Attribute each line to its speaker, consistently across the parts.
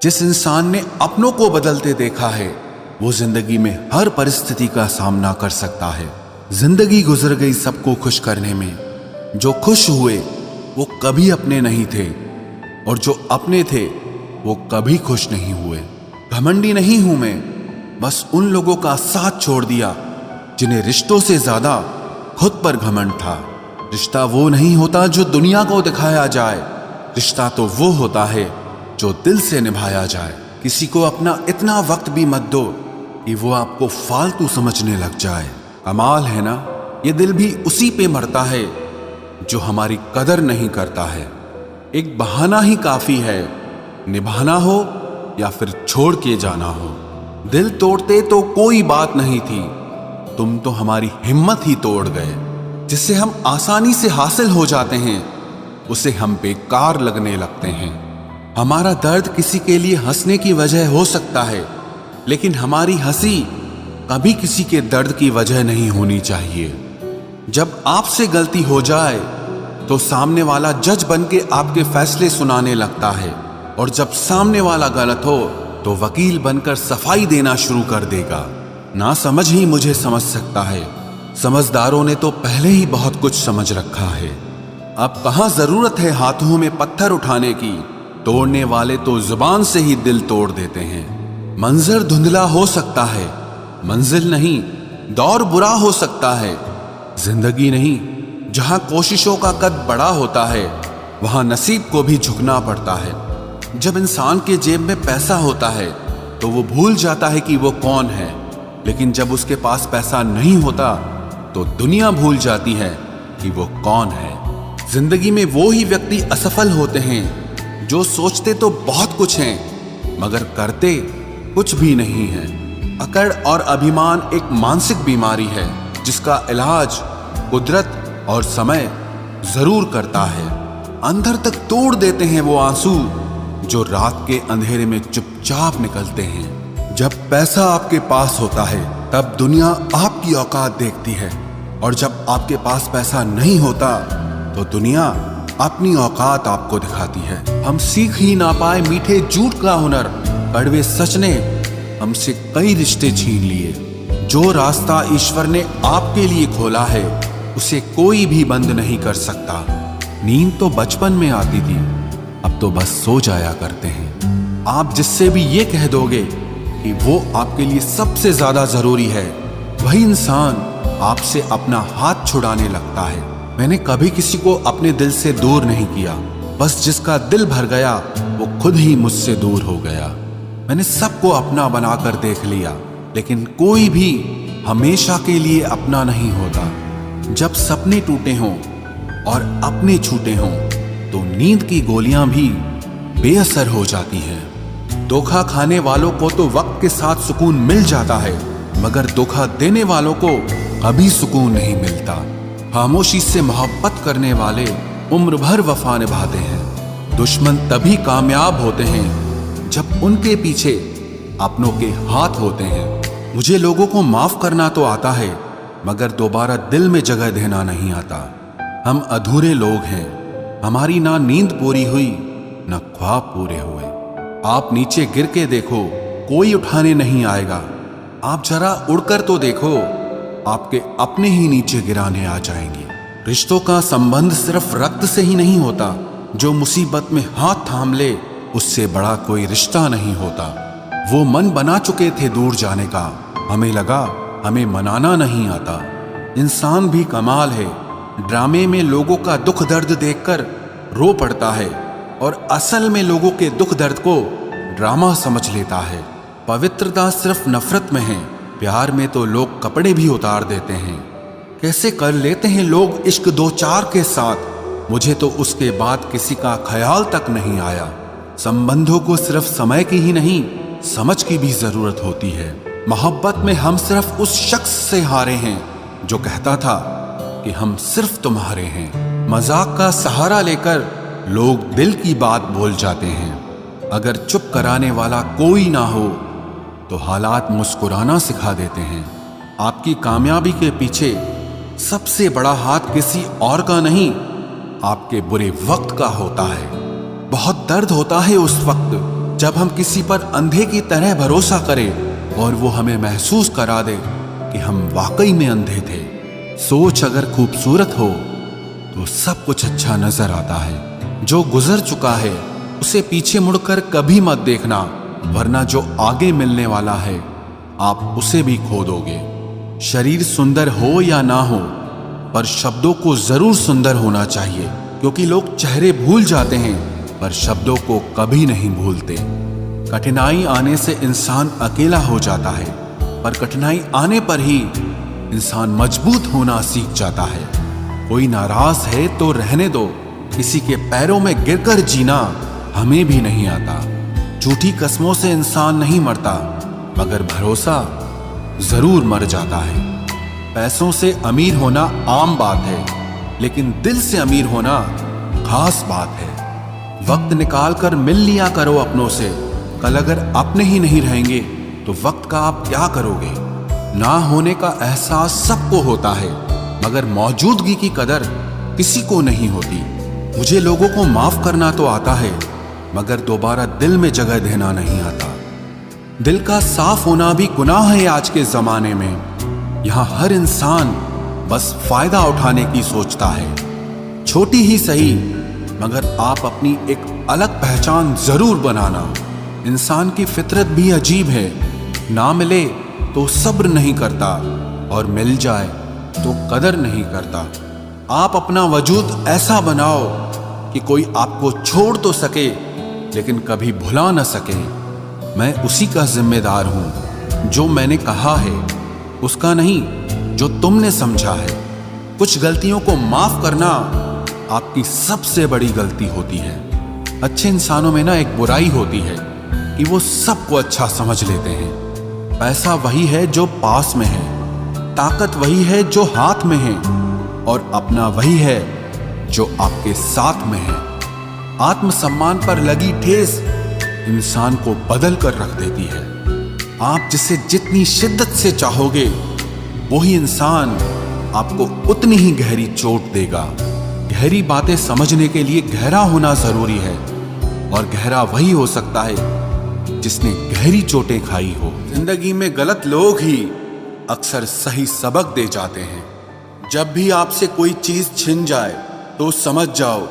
Speaker 1: जिस इंसान ने अपनों को बदलते देखा है वो जिंदगी में हर परिस्थिति का सामना कर सकता है। जिंदगी गुजर गई सबको खुश करने में। जो खुश हुए वो कभी अपने नहीं थे और जो अपने थे वो कभी खुश नहीं हुए। घमंडी नहीं हूं मैं, बस उन लोगों का साथ छोड़ दिया जिन्हें रिश्तों से ज्यादा खुद पर घमंड था। रिश्ता वो नहीं होता जो दुनिया को दिखाया जाए, रिश्ता तो वो होता है जो दिल से निभाया जाए। किसी को अपना इतना वक्त भी मत दो कि वो आपको फालतू समझने लग जाए। कमाल है ना, ये दिल भी उसी पे मरता है जो हमारी कदर नहीं करता है। एक बहाना ही काफी है, निभाना हो या फिर छोड़ के जाना हो। दिल तोड़ते तो कोई बात नहीं थी, तुम तो हमारी हिम्मत ही तोड़ गए। जिससे हम आसानी से हासिल हो जाते हैं उसे हम बेकार लगने लगते हैं। हमारा दर्द किसी के लिए हंसने की वजह हो सकता है, लेकिन हमारी हंसी कभी किसी के दर्द की वजह नहीं होनी चाहिए। जब आपसे गलती हो जाए तो सामने वाला जज बनके आपके फैसले सुनाने लगता है, और जब सामने वाला गलत हो तो वकील बनकर सफाई देना शुरू कर देगा। ना समझ ही मुझे समझ सकता है, समझदारों ने तो पहले ही बहुत कुछ समझ रखा है। अब कहां जरूरत है हाथों में पत्थर उठाने की, तोड़ने वाले तो जुबान से ही दिल तोड़ देते हैं। मंजर धुंधला हो सकता है, मंजिल नहीं दौर बुरा हो सकता है। जिंदगी नहीं, जहां कोशिशों का कद बड़ा होता है वहां नसीब को भी झुकना पड़ता है। जब इंसान के जेब में पैसा होता है तो वो भूल जाता है कि वो कौन है, लेकिन जब उसके पास पैसा नहीं होता तो दुनिया भूल जाती है कि वो कौन है। जिंदगी में वो ही व्यक्ति असफल होते हैं जो सोचते तो बहुत कुछ हैं मगर करते कुछ भी नहीं है। अकड़ और अभिमान एक मानसिक बीमारी है जिसका इलाज कुदरत और समय जरूर करता है। अंदर तक तोड़ देते हैं वो आंसू जो रात के अंधेरे में चुपचाप निकलते हैं। जब पैसा आपके पास होता है तब दुनिया आपकी औकात देखती है, और जब आपके पास पैसा नहीं होता तो दुनिया अपनी औकात आपको दिखाती है। हम सीख ही ना पाए मीठे झूठ का हुनर, कड़वे सच ने हमसे कई रिश्ते छीन लिए। जो रास्ता ईश्वर ने आपके लिए खोला है उसे कोई भी बंद नहीं कर सकता। नींद तो बचपन में आती थी, अब तो बस सो जाया करते हैं। आप जिससे भी ये कह दोगे कि वो आपके लिए सबसे ज्यादा जरूरी है, वही इंसान आपसे अपना हाथ छुड़ाने लगता है। मैंने कभी किसी को अपने दिल से दूर नहीं किया, बस जिसका दिल भर गया वो खुद ही मुझसे दूर हो गया। मैंने सबको अपना बनाकर देख लिया, लेकिन कोई भी हमेशा के लिए अपना नहीं होता। जब सपने टूटे हों और अपने छूटे हों तो नींद की गोलियां भी बेअसर हो जाती हैं। धोखा खाने वालों को तो वक्त के साथ सुकून मिल जाता है, मगर धोखा देने वालों को कभी सुकून नहीं मिलता। खामोशी से मोहब्बत करने वाले उम्र भर वफा निभाते हैं। दुश्मन तभी कामयाब होते हैं जब उनके पीछे अपनों के हाथ होते हैं। मुझे लोगों को माफ करना तो आता है, मगर दोबारा दिल में जगह देना नहीं आता। हम अधूरे लोग हैं, हमारी ना नींद पूरी हुई ना ख्वाब पूरे हुए। आप नीचे गिर के देखो, कोई उठाने नहीं आएगा। आप जरा उड़कर तो देखो, आपके अपने ही नीचे गिराने आ जाएंगे। रिश्तों का संबंध सिर्फ रक्त से ही नहीं होता, जो मुसीबत में हाथ थाम ले उससे बड़ा कोई रिश्ता नहीं होता। वो मन बना चुके थे दूर जाने का, हमें लगा हमें मनाना नहीं आता। इंसान भी कमाल है, ड्रामे में लोगों का दुख दर्द देखकर रो पड़ता है और असल में लोगों के दुख दर्द को ड्रामा समझ लेता है। पवित्रता सिर्फ नफरत में है, प्यार में तो लोग कपड़े भी उतार देते हैं। कैसे कर लेते हैं लोग इश्क दो चार के साथ, मुझे तो उसके बाद किसी का ख्याल तक नहीं आया। संबंधों को सिर्फ समय की ही नहीं समझ की भी जरूरत होती है। मोहब्बत में हम सिर्फ उस शख्स से हारे हैं जो कहता था कि हम सिर्फ तुम्हारे हैं। मजाक का सहारा लेकर लोग दिल की बात बोल जाते हैं। अगर चुप कराने वाला कोई ना हो तो हालात मुस्कुराना सिखा देते हैं। आपकी कामयाबी के पीछे सबसे बड़ा हाथ किसी और का नहीं, आपके बुरे वक्त का होता है। बहुत दर्द होता है उस वक्त जब हम किसी पर अंधे की तरह भरोसा करें और वो हमें महसूस करा दे कि हम वाकई में अंधे थे। सोच अगर खूबसूरत हो तो सब कुछ अच्छा नजर आता है। जो गुजर चुका है उसे पीछे मुड़कर कभी मत देखना, वरना जो आगे मिलने वाला है आप उसे भी खो दोगे। शरीर सुंदर हो या ना हो, पर शब्दों को जरूर सुंदर होना चाहिए, क्योंकि लोग चेहरे भूल जाते हैं पर शब्दों को कभी नहीं भूलते। कठिनाई आने से इंसान अकेला हो जाता है, पर कठिनाई आने पर ही इंसान मजबूत होना सीख जाता है। कोई नाराज है तो रहने दो, किसी के पैरों में गिरकर जीना हमें भी नहीं आता। झूठी कस्मों से इंसान नहीं मरता, मगर भरोसा जरूर मर जाता है। पैसों से अमीर होना आम बात है, लेकिन दिल से अमीर होना खास बात है। वक्त निकाल कर मिल लिया करो अपनों से। कल अगर अपने ही नहीं रहेंगे तो वक्त का आप क्या करोगे। ना होने का एहसास सबको होता है, मगर मौजूदगी की कदर किसी को नहीं होती। मुझे लोगों को माफ करना तो आता है, मगर दोबारा दिल में जगह देना नहीं आता। दिल का साफ होना भी गुनाह है आज के जमाने में। यहाँ हर इंसान बस फायदा उठाने की सोचता है। छोटी ही सही, मगर आप अपनी एक अलग पहचान जरूर बनाना। इंसान की फितरत भी अजीब है, ना मिले तो सब्र नहीं करता और मिल जाए तो कदर नहीं करता। आप अपना वजूद ऐसा बनाओ कि कोई आपको छोड़ तो सके लेकिन कभी भुला न सके। मैं उसी का जिम्मेदार हूं, जो मैंने कहा है उसका नहीं जो तुमने समझा है। कुछ गलतियों को माफ करना आपकी सबसे बड़ी गलती होती है। अच्छे इंसानों में ना एक बुराई होती है कि वो सबको अच्छा समझ लेते हैं। पैसा वही है जो पास में है, ताकत वही है जो हाथ में है, और अपना वही है जो आपके साथ में है। आत्मसम्मान पर लगी ठेस इंसान को बदल कर रख देती है। आप जिसे जितनी शिद्दत से चाहोगे, वही इंसान आपको उतनी ही गहरी चोट देगा। गहरी बातें समझने के लिए गहरा होना जरूरी है, और गहरा वही हो सकता है जिसने गहरी चोटें खाई हो। जिंदगी में गलत लोग ही अक्सर सही सबक दे जाते हैं। जब भी आपसे कोई चीज छिन जाए तो समझ जाओ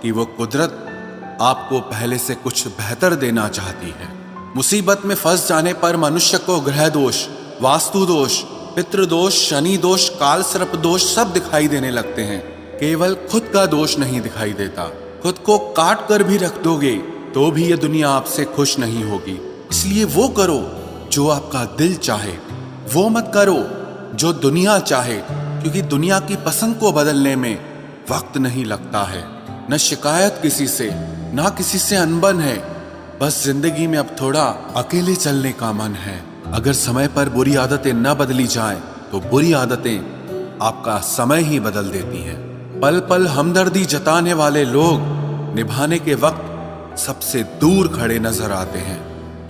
Speaker 1: कि वो कुदरत आपको पहले से कुछ बेहतर देना चाहती है। मुसीबत में फंस जाने पर मनुष्य को ग्रह दोष, वास्तु दोष, पितृ दोष, शनि दोष, काल सर्प दोष सब दिखाई देने लगते हैं। केवल खुद का दोष नहीं दिखाई देता। खुद को काट कर भी रख दोगे तो भी ये दुनिया आपसे खुश नहीं होगी। इसलिए वो करो जो आपका दिल चाहे, वो मत करो जो दुनिया चाहे, क्योंकि दुनिया की पसंद को बदलने में वक्त नहीं लगता है। न शिकायत किसी से, ना किसी से अनबन है। बस जिंदगी में अब थोड़ा अकेले चलने का मन है। अगर समय पर बुरी आदतें न बदली जाएं, तो बुरी आदतें आपका समय ही बदल देती हैं। पल पल हमदर्दी जताने वाले लोग निभाने के वक्त सबसे दूर खड़े नजर आते हैं।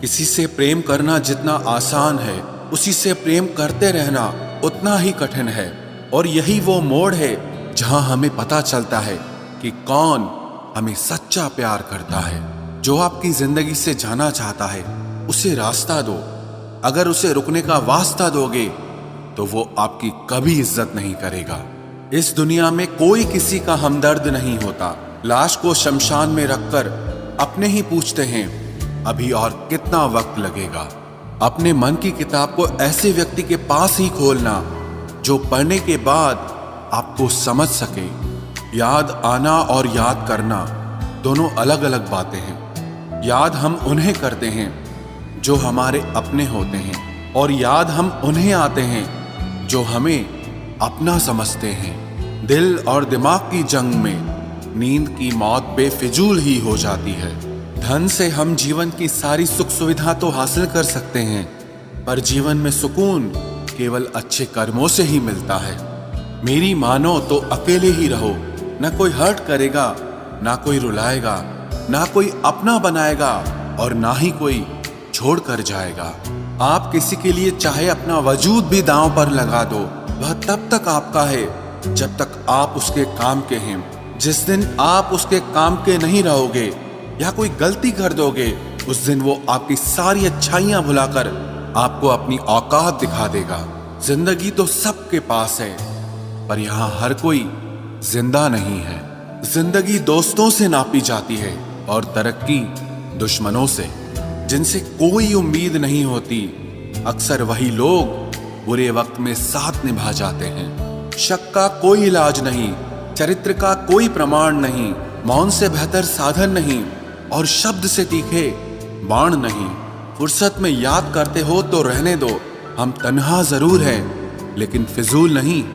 Speaker 1: किसी से प्रेम करना जितना आसान है, उसी से प्रेम करते रहना उतना ही कठिन है। और यही वो मोड़ है जहां हमें पता चलता है कि कौन हमें सच्चा प्यार करता है। जो आपकी जिंदगी से जाना चाहता है, उसे रास्ता दो। अगर उसे रुकने का वास्ता दोगे तो वो आपकी कभी इज्जत नहीं करेगा। इस दुनिया में कोई किसी का हमदर्द नहीं होता। लाश को शमशान में रखकर अपने ही पूछते हैं, अभी और कितना वक्त लगेगा। अपने मन की किताब को ऐसे व्यक्ति के पास ही खोलना जो पढ़ने के बाद आपको समझ सके। याद आना और याद करना दोनों अलग अलग बातें हैं। याद हम उन्हें करते हैं जो हमारे अपने होते हैं, और याद हम उन्हें आते हैं जो हमें अपना समझते हैं। दिल और दिमाग की जंग में नींद की मौत बेफिजूल ही हो जाती है। धन से हम जीवन की सारी सुख सुविधा तो हासिल कर सकते हैं, पर जीवन में सुकून केवल अच्छे कर्मों से ही मिलता है। मेरी मानो तो अकेले ही रहो। ना कोई हर्ट करेगा, ना कोई रुलाएगा, ना कोई अपना बनाएगा, और ना ही कोई छोड़ कर जाएगा। आप किसी के लिए चाहे अपना वजूद भी दांव पर लगा दो, वह तब तक आपका है जब तक आप उसके काम के हैं। जिस दिन आप उसके काम के नहीं रहोगे या कोई गलती कर दोगे, उस दिन वो आपकी सारी अच्छाइयां भुलाकर आपको अपनी औकात दिखा देगा। जिंदगी तो सबके पास है, पर यहाँ हर कोई जिंदा नहीं है। जिंदगी दोस्तों से नापी जाती है और तरक्की दुश्मनों से। जिनसे कोई उम्मीद नहीं होती, अक्सर वही लोग बुरे वक्त में साथ निभा जाते हैं। शक का कोई इलाज नहीं, चरित्र का कोई प्रमाण नहीं, मौन से बेहतर साधन नहीं और शब्द से तीखे बाण नहीं। फुर्सत में याद करते हो तो रहने दो, हम तन्हा जरूर हैं लेकिन फिजूल नहीं।